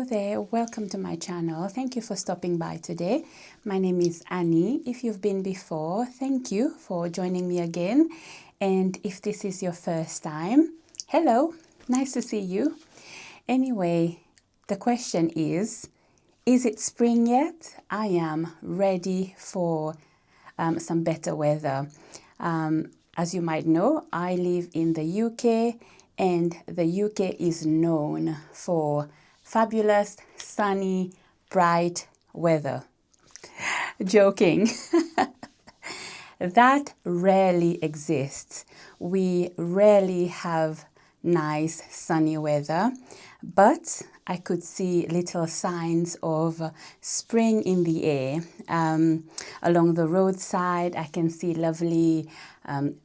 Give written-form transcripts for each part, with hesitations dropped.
there, welcome to my channel. Thank you for stopping by today. My name is Annie. If you've been before, thank you for joining me again. And if this is your first time, hello, nice to see you. Anyway, the question is it spring yet? I am ready for some better weather. As you might know, I live in the UK, and the UK is known for fabulous, sunny, bright weather. Joking. That rarely exists. We rarely have nice sunny weather, but I could see little signs of spring in the air. Along the roadside, I can see lovely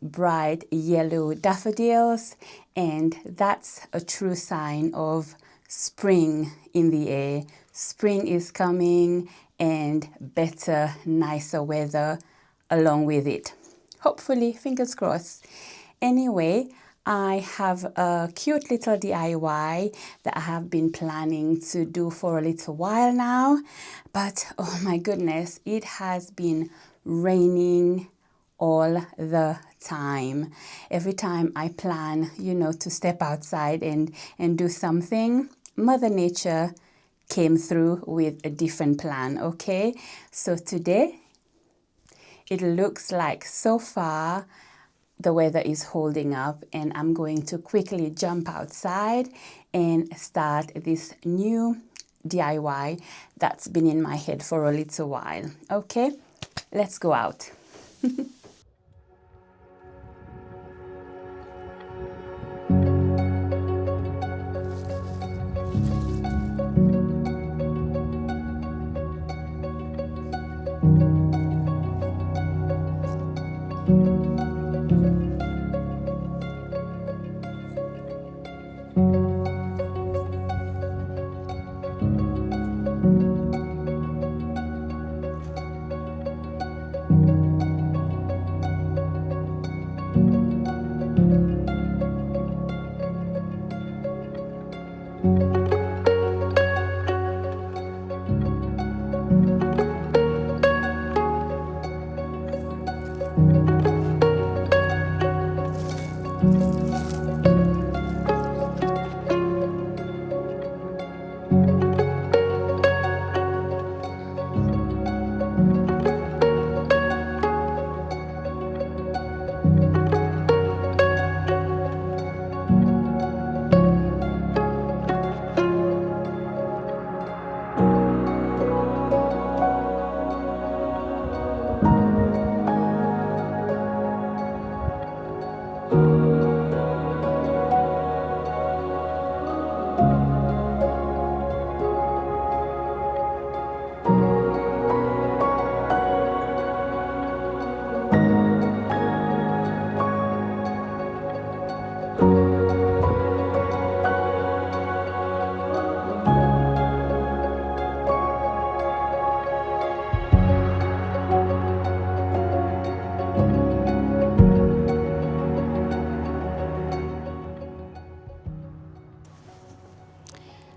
bright yellow daffodils, and that's a true sign of spring in the air. Spring is coming, and better, nicer weather along with it. Hopefully, fingers crossed. Anyway, I have a cute little DIY that I have been planning to do for a little while now, but oh my goodness, it has been raining all the time. Every time I plan, to step outside and do something, Mother Nature came through with a different plan, okay? So today, it looks like so far the weather is holding up, and I'm going to quickly jump outside and start this new DIY that's been in my head for a little while. Okay, let's go out.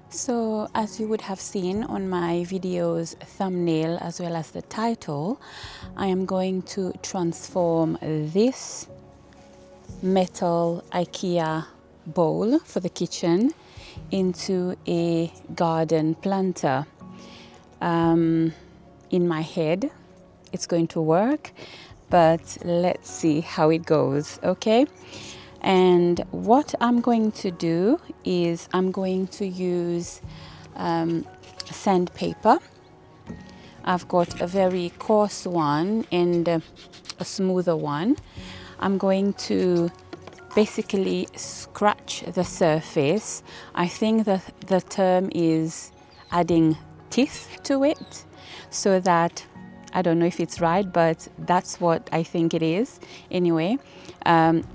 So as you would have seen on my video's thumbnail as well as the title, I am going to transform this metal IKEA bowl for the kitchen into a garden planter. In my head, it's going to work, but let's see how it goes, okay? And what I'm going to do is I'm going to use sandpaper. I've got a very coarse one and a smoother one. I'm going to basically scratch the surface. I think that the term is adding teeth to it, so that, I don't know if it's right, but that's what I think it is. Anyway,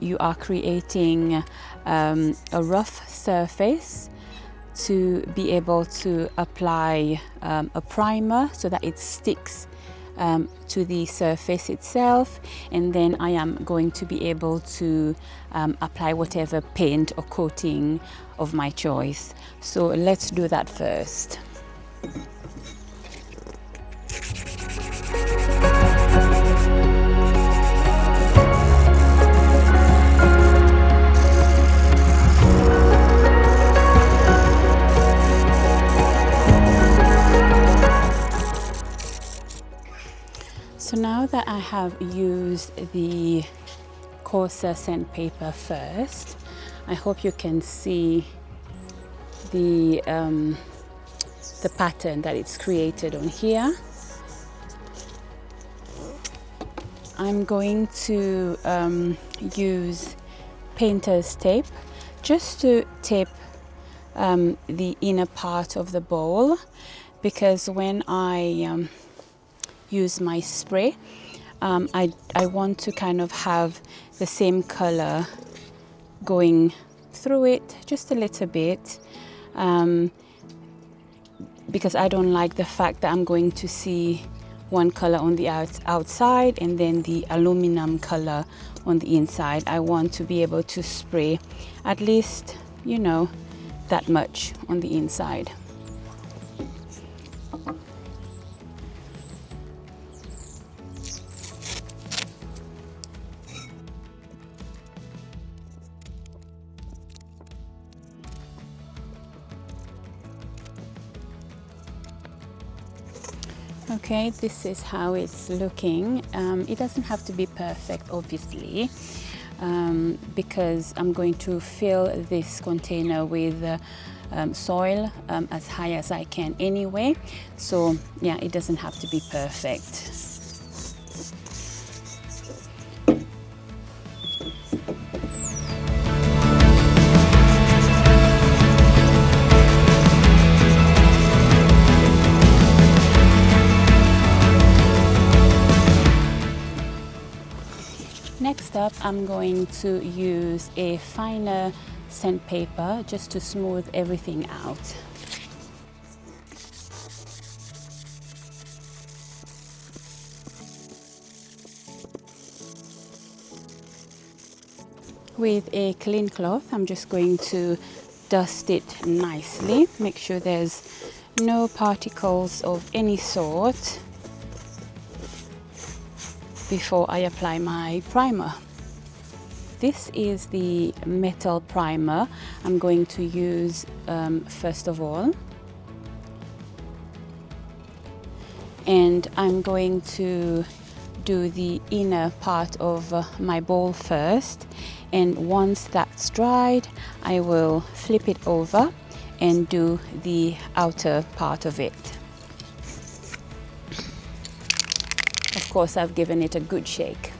you are creating a rough surface to be able to apply a primer so that it sticks to the surface itself, and then I am going to be able to apply whatever paint or coating of my choice. So let's do that first. So now that I have used the coarser sandpaper first, I hope you can see the pattern that it's created on here. I'm going to use painter's tape just to tape the inner part of the bowl, because when I use my spray, I want to kind of have the same color going through it just a little bit, because I don't like the fact that I'm going to see one color on the outside and then the aluminum color on the inside. I want to be able to spray at least, you know, that much on the inside. Okay, this is how it's looking. It doesn't have to be perfect, obviously, because I'm going to fill this container with soil as high as I can anyway. So yeah, it doesn't have to be perfect. Next up, I'm going to use a finer sandpaper just to smooth everything out. With a clean cloth, I'm just going to dust it nicely. Make sure there's no particles of any sort before I apply my primer. This is the metal primer I'm going to use first of all. And I'm going to do the inner part of my bowl first. And once that's dried, I will flip it over and do the outer part of it. Of course, I've given it a good shake.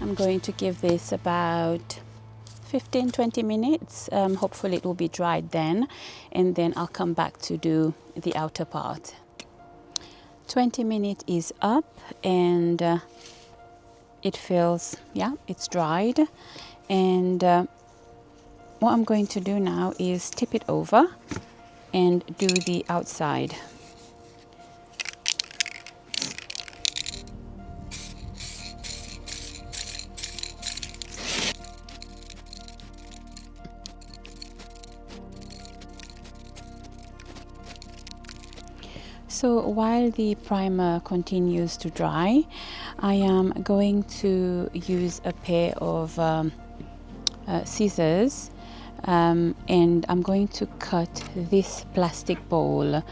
I'm going to give this about 15-20 minutes. Hopefully it will be dried then, and then I'll come back to do the outer part. 20 minutes is up, and it feels, yeah, it's dried. And what I'm going to do now is tip it over and do the outside. So while the primer continues to dry, I am going to use a pair of scissors, and I'm going to cut this plastic bowl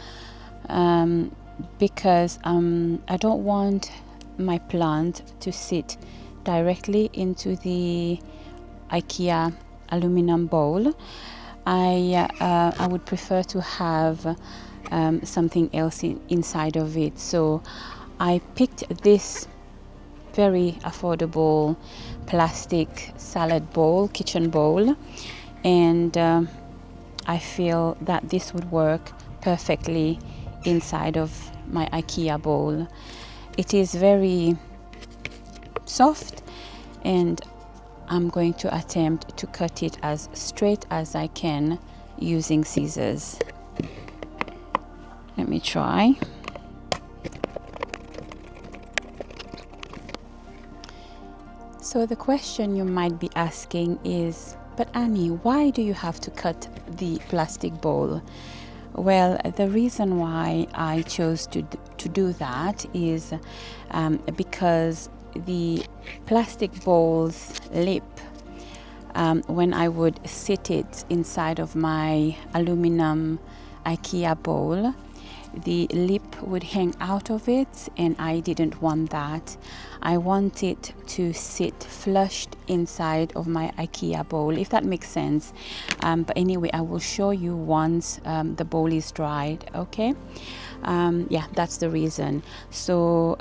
because I don't want my plant to sit directly into the IKEA aluminum bowl. I would prefer to have something else inside of it. So I picked this very affordable plastic salad bowl, kitchen bowl, and I feel that this would work perfectly inside of my IKEA bowl. It is very soft, and I'm going to attempt to cut it as straight as I can using scissors. Let me try. So the question you might be asking is, but Annie, why do you have to cut the plastic bowl? Well, the reason why I chose to do that is because the plastic bowl's lip, when I would sit it inside of my aluminum IKEA bowl, the lip would hang out of it, and I didn't want that. I want it to sit flushed inside of my IKEA bowl, if that makes sense. But anyway, I will show you once the bowl is dried. Okay, yeah, that's the reason. So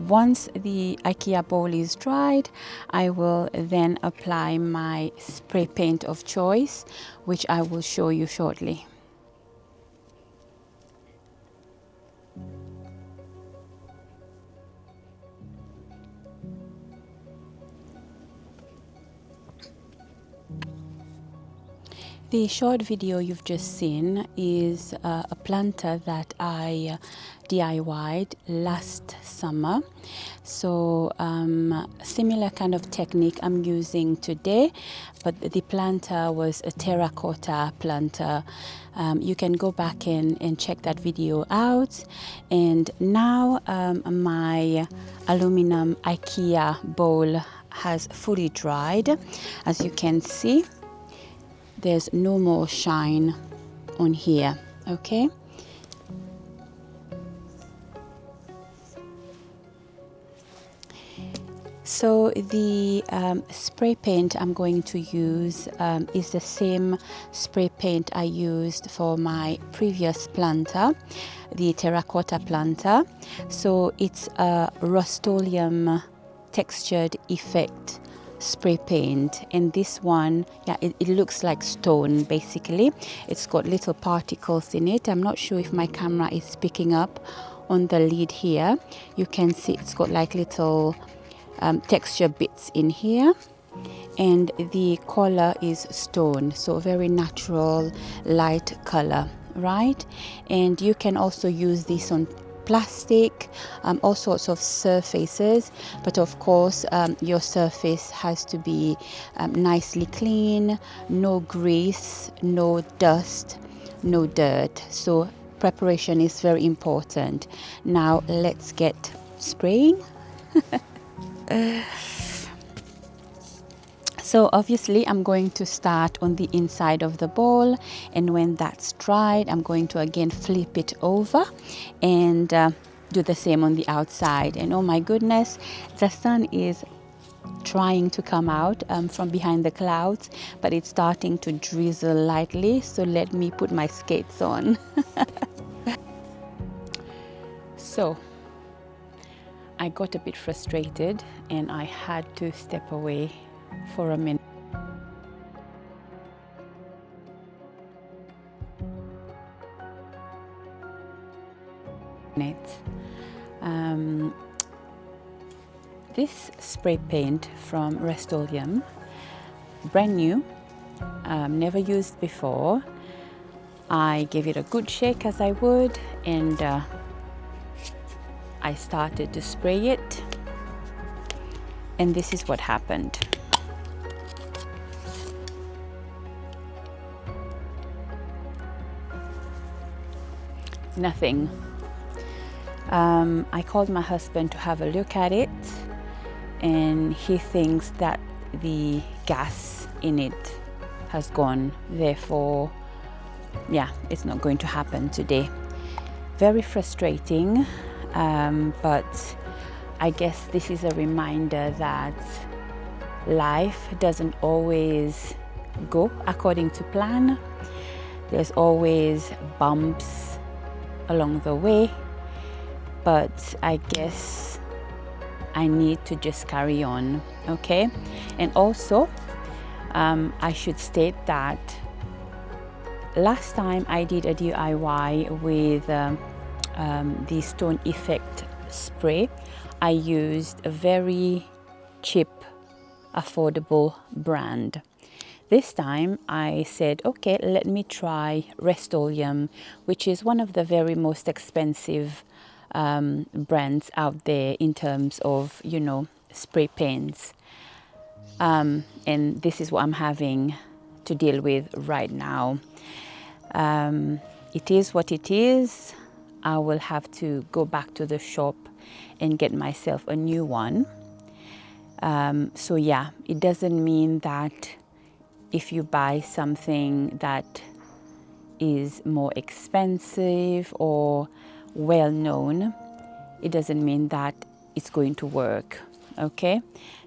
once the IKEA bowl is dried, I will then apply my spray paint of choice, which I will show you shortly. The short video you've just seen is a planter that I DIY'd last summer. So similar kind of technique I'm using today, but the planter was a terracotta planter. You can go back and check that video out. And now my aluminum IKEA bowl has fully dried. As you can see, there's no more shine on here. Okay, so the spray paint I'm going to use is the same spray paint I used for my previous planter, the terracotta planter. So it's a Rust-Oleum textured effect spray paint, and this one, yeah, it looks like stone basically. It's got little particles in it. I'm not sure if my camera is picking up on the lid here. You can see it's got like little texture bits in here, and the color is stone, so very natural light color, right? And you can also use this on plastic, all sorts of surfaces, but of course your surface has to be nicely clean, no grease, no dust, no dirt. So preparation is very important. Now let's get spraying. So obviously I'm going to start on the inside of the bowl, and when that's dried I'm going to again flip it over and do the same on the outside. And oh my goodness, the sun is trying to come out from behind the clouds, but it's starting to drizzle lightly, so let me put my skates on. So I got a bit frustrated and I had to step away for a minute. This spray paint from Rust-Oleum, brand new, never used before. I gave it a good shake as I would, and I started to spray it, and this is what happened. Nothing. I called my husband to have a look at it, and he thinks that the gas in it has gone, therefore yeah, it's not going to happen today. Very frustrating, but I guess this is a reminder that life doesn't always go according to plan. There's always bumps along the way, but I guess I need to just carry on, okay? And also I should state that last time I did a DIY with the Stone Effect spray, I used a very cheap, affordable brand. This time I said, okay, let me try Rust-Oleum, which is one of the very most expensive brands out there in terms of, you know, spray paints. And this is what I'm having to deal with right now. It is what it is. I will have to go back to the shop and get myself a new one. So yeah, it doesn't mean that if you buy something that is more expensive or well known, it doesn't mean that it's going to work, okay?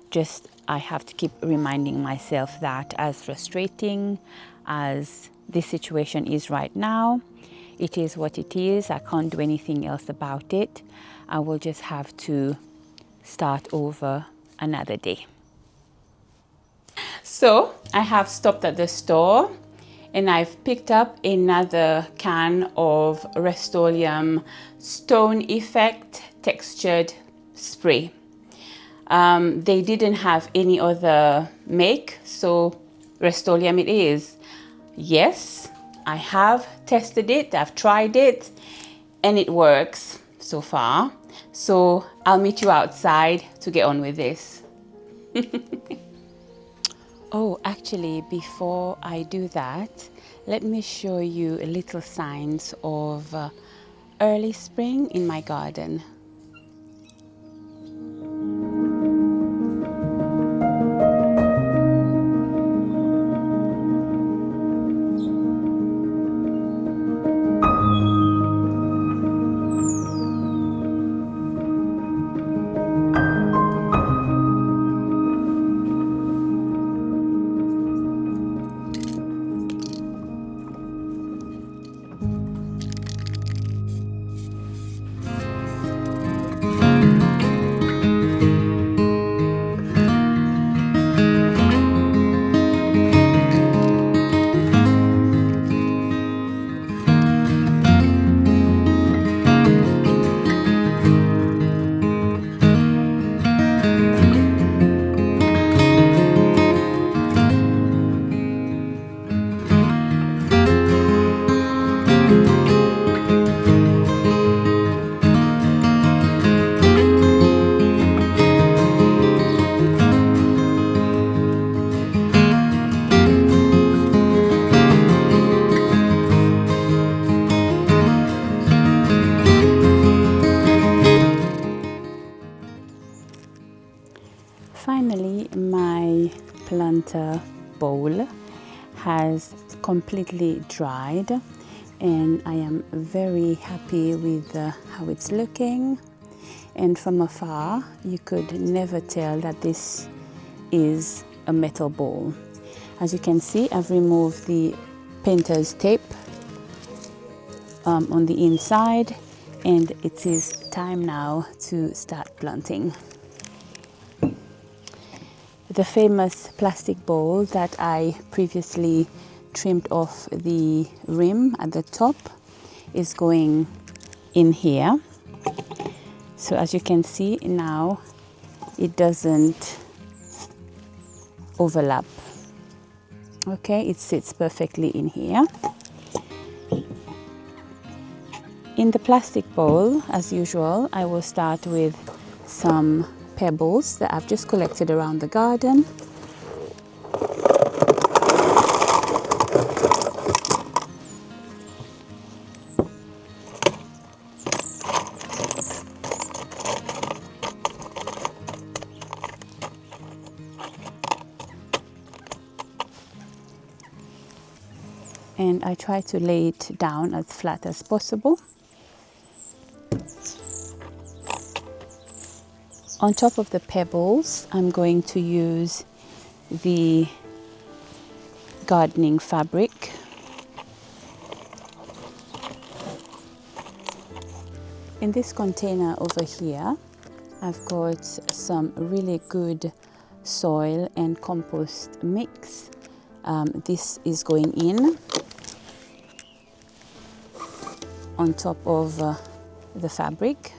Just I have to keep reminding myself that as frustrating as this situation is right now, it is what it is. I can't do anything else about it. I will just have to start over another day. So I have stopped at the store and I've picked up another can of Rust-Oleum Stone Effect textured spray. They didn't have any other make, so Rust-Oleum it is. Yes, I have tested it, I've tried it, and it works so far. So I'll meet you outside to get on with this. Oh, actually, before I do that, let me show you little signs of early spring in my garden. Finally, my planter bowl has completely dried and I am very happy with how it's looking. And from afar, you could never tell that this is a metal bowl. As you can see, I've removed the painter's tape on the inside, and it is time now to start planting. The famous plastic bowl that I previously trimmed off the rim at the top is going in here. So as you can see now, it doesn't overlap. Okay, it sits perfectly in here. In the plastic bowl, as usual, I will start with some pebbles that I've just collected around the garden. And I try to lay it down as flat as possible. On top of the pebbles, I'm going to use the gardening fabric. In this container over here, I've got some really good soil and compost mix. This is going in on top of the fabric.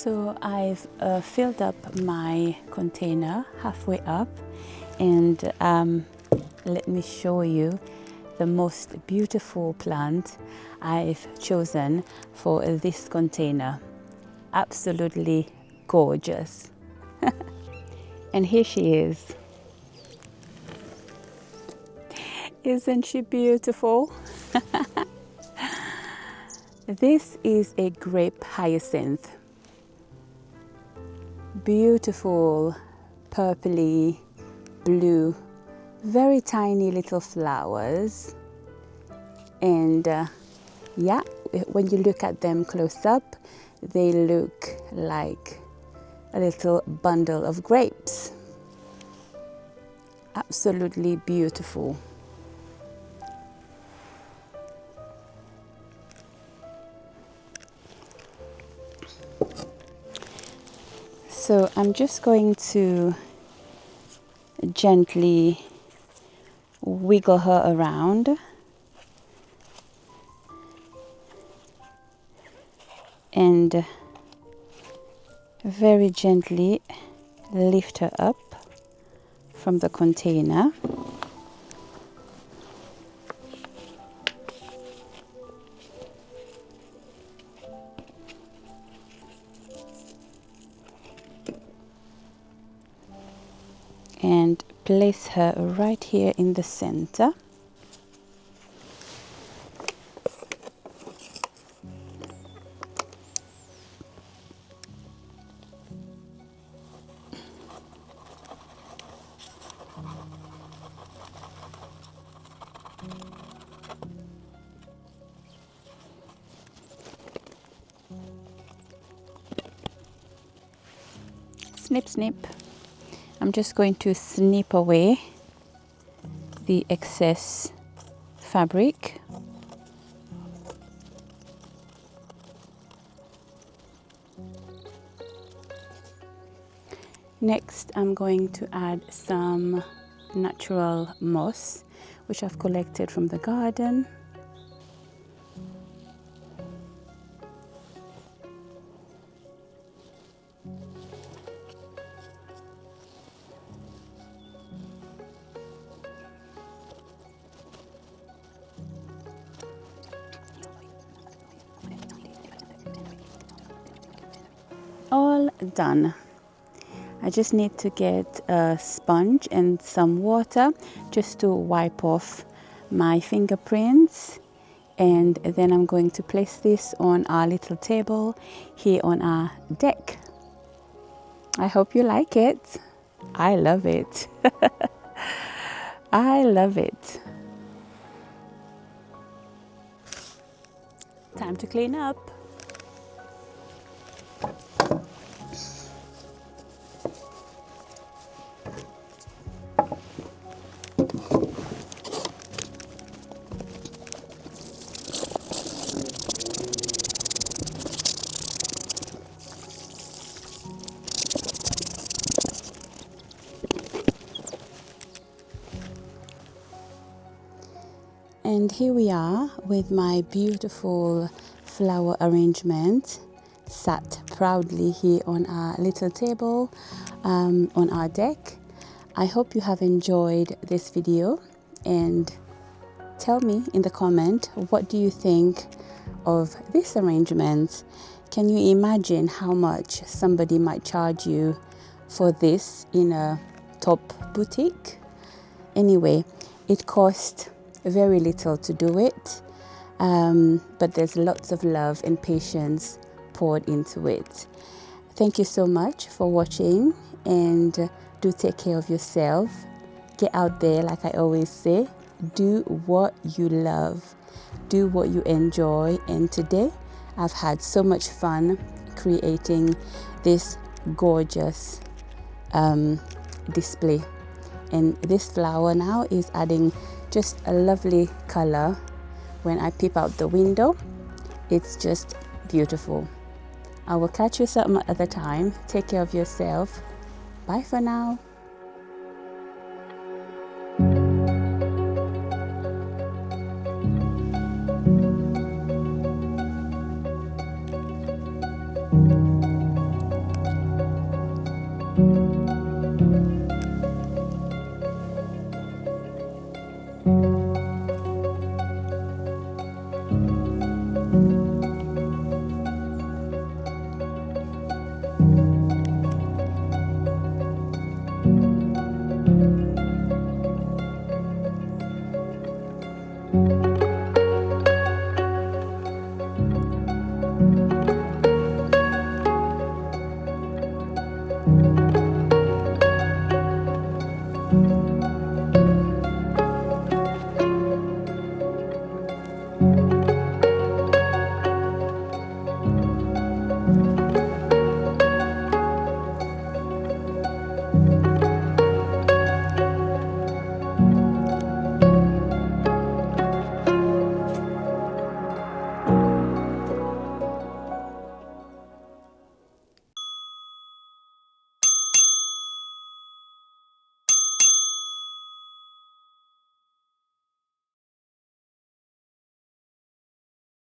So I've filled up my container halfway up, and let me show you the most beautiful plant I've chosen for this container. Absolutely gorgeous. And here she is. Isn't she beautiful? This is a grape hyacinth. Beautiful purpley blue, very tiny little flowers, and yeah, when you look at them close up, they look like a little bundle of grapes. Absolutely beautiful. So I'm just going to gently wiggle her around and very gently lift her up from the container. And place her right here in the center. Snip, snip. I'm just going to snip away the excess fabric. Next, I'm going to add some natural moss, which I've collected from the garden. All done. I just need to get a sponge and some water just to wipe off my fingerprints, and then I'm going to place this on our little table here on our deck. I hope you like it. I love it. I love it. Time to clean up. And here we are with my beautiful flower arrangement sat proudly here on our little table on our deck. I hope you have enjoyed this video, and tell me in the comment, what do you think of this arrangement? Can you imagine how much somebody might charge you for this in a top boutique? Anyway, it cost very little to do it, but there's lots of love and patience poured into it. Thank you so much for watching, and do take care of yourself. Get out there, like I always say, do what you love, do what you enjoy. And today I've had so much fun creating this gorgeous display, and this flower now is adding just a lovely color. When I peep out the window, it's just beautiful. I will catch you some other time. Take care of yourself. Bye for now.